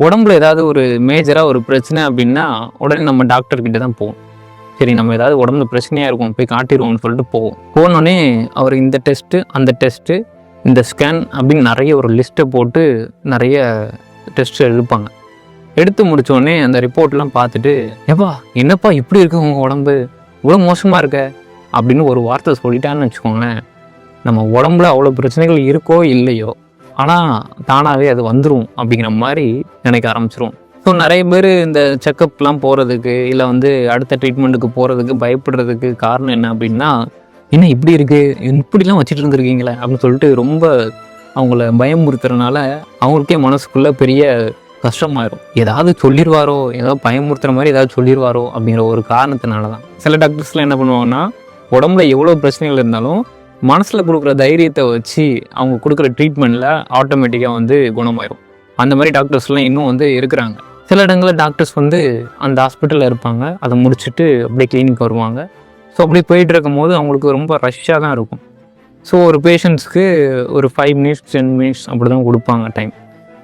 உடம்புல ஏதாவது ஒரு மேஜராக ஒரு பிரச்சனை அப்படின்னா உடனே நம்ம டாக்டர்கிட்ட தான் போவோம். சரி நம்ம ஏதாவது உடம்புல பிரச்சனையாக இருக்கும் போய் காட்டிடுவோம்னு சொல்லிட்டு போவோம். போனோடனே அவர் இந்த டெஸ்ட்டு அந்த டெஸ்ட்டு இந்த ஸ்கேன் அப்படின்னு நிறைய ஒரு லிஸ்ட்டை போட்டு நிறைய டெஸ்ட் எடுப்பாங்க. எடுத்து முடித்தோடனே அந்த ரிப்போர்ட்லாம் பார்த்துட்டு ஏப்பா என்னப்பா இப்படி இருக்கு உங்கள் உடம்பு இவ்வளோ மோசமாக இருக்க அப்படின்னு ஒரு வார்த்தை சொல்லிட்டான்னு வச்சுக்கோங்களேன், நம்ம உடம்புல அவ்வளோ பிரச்சனைகள் இருக்கோ இல்லையோ ஆனால் தானாகவே அது வந்துடும் அப்படிங்கிற மாதிரி நினைக்க ஆரம்பிச்சிரும். ஸோ நிறைய பேர் இந்த செக்கப்லாம் போகிறதுக்கு இல்லை அடுத்த ட்ரீட்மெண்ட்டுக்கு போகிறதுக்கு பயப்படுறதுக்கு காரணம் என்ன அப்படின்னா, என்ன இப்படி இருக்குது இப்படிலாம் வச்சுட்டு இருந்துருக்கீங்களே அப்படின்னு சொல்லிட்டு ரொம்ப அவங்கள பயமுறுத்துறதுனால அவங்களுக்கே மனசுக்குள்ளே பெரிய கஷ்டமாயிரும். ஏதாவது சொல்லிடுவாரோ, ஏதாவது பயமுறுத்துற மாதிரி ஏதாவது சொல்லிடுவாரோ அப்படிங்கிற ஒரு காரணத்தினால தான் சில டாக்டர்ஸ்லாம் என்ன பண்ணுவாங்கன்னா, உடம்புல எவ்வளோ பிரச்சனைகள் இருந்தாலும் மனசில் கொடுக்குற தைரியத்தை வச்சு அவங்க கொடுக்குற ட்ரீட்மெண்ட்டில் ஆட்டோமேட்டிக்காக குணமாயிரும். அந்த மாதிரி டாக்டர்ஸ்லாம் இன்னும் இருக்கிறாங்க. சில இடங்களில் டாக்டர்ஸ் அந்த ஹாஸ்பிட்டலில் இருப்பாங்க, அதை முடிச்சுட்டு அப்படியே கிளினிக் வருவாங்க. ஸோ அப்படியே போயிட்டு இருக்கும் போது அவங்களுக்கு ரொம்ப ரஷ்ஷாக தான் இருக்கும். ஸோ ஒரு பேஷண்ட்ஸ்க்கு ஒரு 5 மினிட்ஸ் 10 மினிட்ஸ் அப்படி தான் கொடுப்பாங்க டைம்.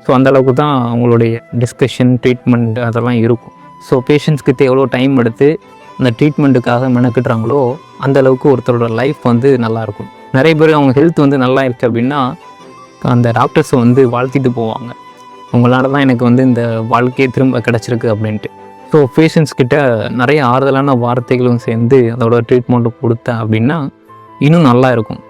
ஸோ அந்தளவுக்கு தான் அவங்களுடைய டிஸ்கஷன் ட்ரீட்மெண்ட் அதெல்லாம் இருக்கும். ஸோ பேஷண்ட்ஸ்கிட்ட எவ்வளோ டைம் எடுத்து அந்த ட்ரீட்மெண்ட்டுக்காக மெனக்கிட்டுறாங்களோ அந்தளவுக்கு ஒருத்தரோட லைஃப் நல்லாயிருக்கும். நிறைய பேர் அவங்க ஹெல்த் நல்லா இருக்குது அப்படின்னா அந்த டாக்டர்ஸை வாழ்த்திட்டு போவாங்க, உங்களால் தான் எனக்கு இந்த வாழ்க்கையே திரும்ப கிடச்சிருக்கு அப்படின்ட்டு. ஸோ பேஷண்ட்ஸ்கிட்ட நிறைய ஆறுதலான வார்த்தைகளும் சேர்ந்து அதோட ட்ரீட்மெண்ட்டு கொடுத்தேன் அப்படின்னா இன்னும் நல்லா இருக்கும்.